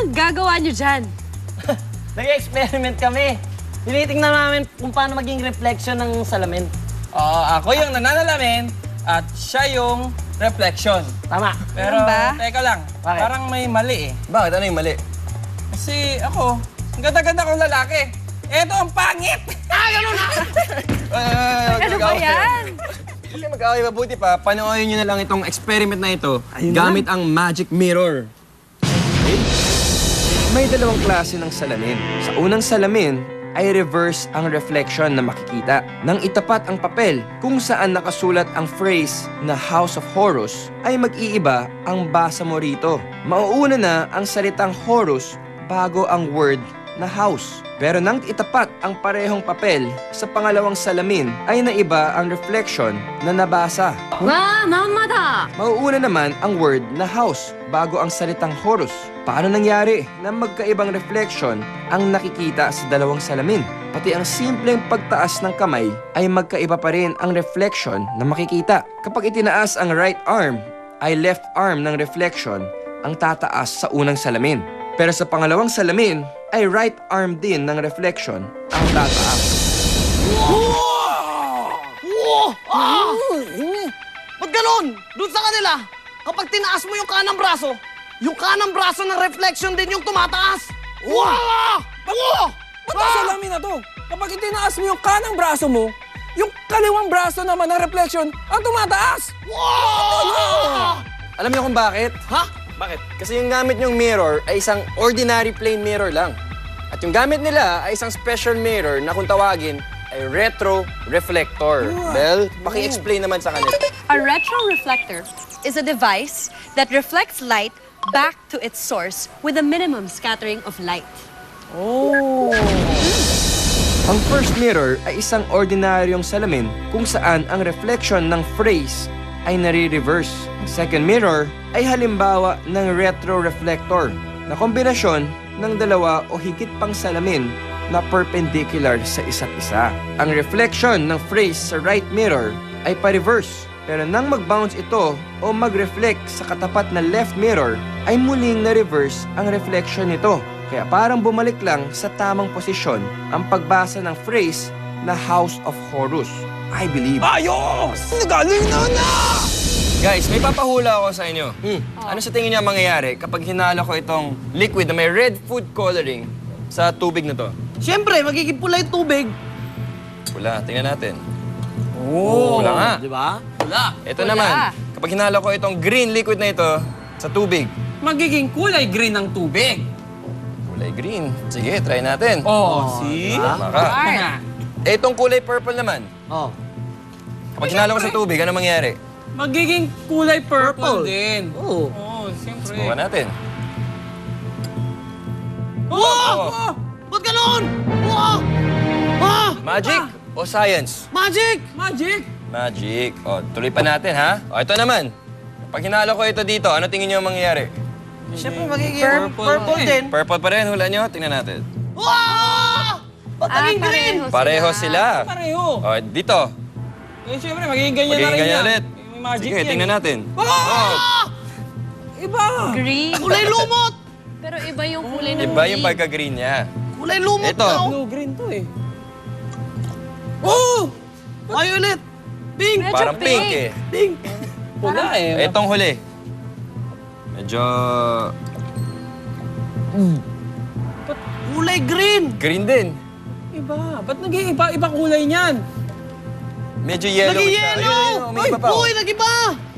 Anong gagawa niyo dyan? Nag-experiment kami. Tinitingnan namin kung paano maging reflection ng salamin. Ako yung nananalamin at siya yung reflection. Tama. Pero, Ganun ba? teka lang, Bakit? parang may mali eh. Bakit? Ano yung mali? Kasi ako, ang ganda-ganda kong lalaki. Eto ang pangit! Ganun na! Ano ba yan? Hindi mag-away, mabuti pa. Panoorin nyo na lang itong experiment na ito gamit ang magic mirror. Okay? May dalawang klase ng salamin. Sa unang salamin ay reverse ang reflection na makikita. Nang itapat ang papel kung saan nakasulat ang phrase na House of Horus, ay mag-iiba ang basa mo rito. Mauuna na ang salitang Horus bago ang word na house. Pero nang itapat ang parehong papel sa pangalawang salamin, ay naiba ang reflection na nabasa. Wow, mama da! Mauuna naman ang word na house bago ang salitang Horus. Paano nangyari na magkaibang reflection ang nakikita sa dalawang salamin? Pati ang simpleng pagtaas ng kamay ay magkaiba pa rin ang reflection na makikita. Kapag itinaas ang right arm, ay left arm ng reflection ang tataas sa unang salamin. Pero sa pangalawang salamin, ay right arm din ng reflection ang tataas. Ba't ganun? Doon sa kanila, kapag tinaas mo yung kanang braso ng reflection din yung tumataas. Wow! Ba't ang salamin na to? Kapag itinaas mo yung kanang braso mo, yung kaliwang braso naman ng reflection ang tumataas! Alam niyo kung bakit? Ha? Bakit? Kasi yung gamit niyong mirror ay isang ordinary plain mirror lang. At yung gamit nila ay isang special mirror na kung tawagin ay retro-reflector. Bel, paki-explain naman sa kanila. A retroreflector is a device that reflects light back to its source with a minimum scattering of light. Ang first mirror ay isang ordinaryong salamin kung saan ang reflection ng phrase ay nare-reverse. Ang second mirror ay halimbawa ng retro-reflector na kombinasyon ng dalawa o higit pang salamin na perpendicular sa isa't isa. Ang reflection ng phrase sa right mirror ay pa-reverse. Pero nang mag-bounce ito o mag-reflect sa katapat na left mirror, ay muling na-reverse ang reflection nito. Kaya parang bumalik lang sa tamang posisyon ang pagbasa ng phrase na House of Horus. I believe. Ayos! Galing na! Guys, may papahula ako sa inyo. Ano sa tingin niyo ang mangyayari kapag hinalo ko itong liquid na may red food coloring sa tubig na to? Siyempre, magiging pula yung tubig. Wala, tingnan natin. Oh! Wala nga. Di ba? Pula. Ito Wala. naman, kapag hinalo ko itong green liquid na ito sa tubig. Magiging kulay green ng tubig. Kulay green. Sige, try natin. See? Tama ka. Eh, itong kulay purple naman. Oh. Kapag hinalo ko sa tubig, ano mangyayari? Magiging kulay purple din. Oo. Oh, siyempre. Subukan natin. Wow! Ba't ganun? Wow! Ah! Magic o science? Magic! Magic! Magic. O, tuloy pa natin, ha? O, ito naman. Pag hinalo ko ito dito, ano tingin niyo ang mangyayari? Siyempre, magiging Purple purple din. din. Purple pa rin, hula nyo. Tingnan natin. Wow! Ba't naging green? Pareho sila. Pareho. O, dito. Eh, siyempre, magiging ganyan Magiging na rin ganyan yan. ulit. May magic Sige, yan. tingnan natin. Ah! Iba! Green. Kulay lumot! Pero iba yung kulay ng Iba yung green. pagka-green niya. Kulay lumot Ito. na, oh. Blue green to eh. Oh! Violet! Pink! Medyo Parang pink eh. Pink! Pula eh. Itong huli. Medyo Kulay green! green din. Iba. Ba't naging iba kulay niyan? Medyo yellow. Naging yellow! May iba pa. Uy, nag-iba!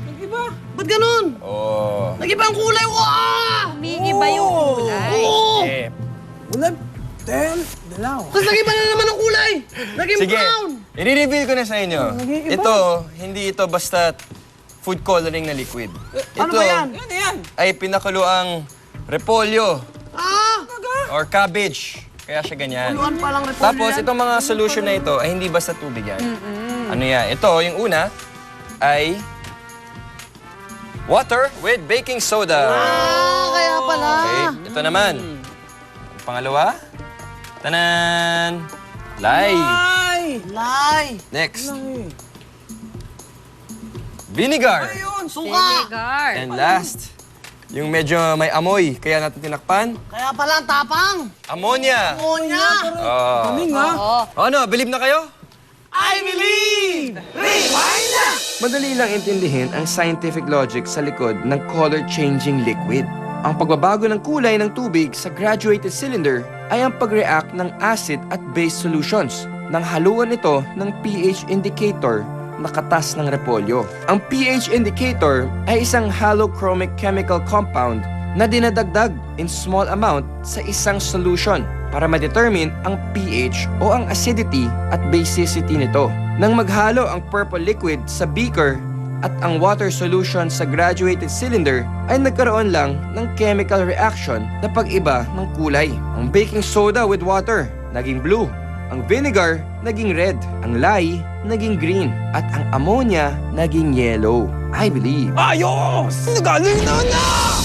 Nag-iba. Ba't ganun? Oh. Nag-iba ang kulay! Wow! Umiiba yung kulay. Oo! Eh, Ulan. Dalaw. Tapos nag-iba na naman ang kulay! Naging sige, brown! i-reveal ko na sa inyo. nag-iiba. Ito, hindi ito basta food coloring na liquid. Ano Ito ba yan? Yan. ay pinakuluang repolyo Ah! or cabbage. Kaya siya ganyan. Puluan palang repolyo Tapos yan. itong mga solution na ito ay hindi basta tubig yan. Ano yan? Ito, yung una ay water with baking soda. Ah, kaya pala. Okay, ito naman. Pangalawa, tanan, lye. Ay! Lay! Next, vinegar. Ayun. Suka! Vinegar. And last, Yung medyo may amoy, kaya natin tinakpan. Kaya pala ang tapang. Ammonia! Ammonia. Galing ha? Ano, believe na kayo? I believe! Rewind na! Madali lang intindihin ang scientific logic sa likod ng color-changing liquid. Ang pagbabago ng kulay ng tubig sa graduated cylinder ay ang pag-react ng acid at base solutions nang haluan ito ng pH indicator na katas ng repolyo. Ang pH indicator ay isang halochromic chemical compound na dinadagdag in small amount sa isang solution para ma-determine ang pH o ang acidity at basicity nito. Nang maghalo ang purple liquid sa beaker at ang water solution sa graduated cylinder, ay nagkaroon lang ng chemical reaction na pag-iba ng kulay. Ang baking soda with water, naging blue. Ang vinegar, naging red. Ang lye, naging green. At ang ammonia, naging yellow. I believe. Ayos! Galing na!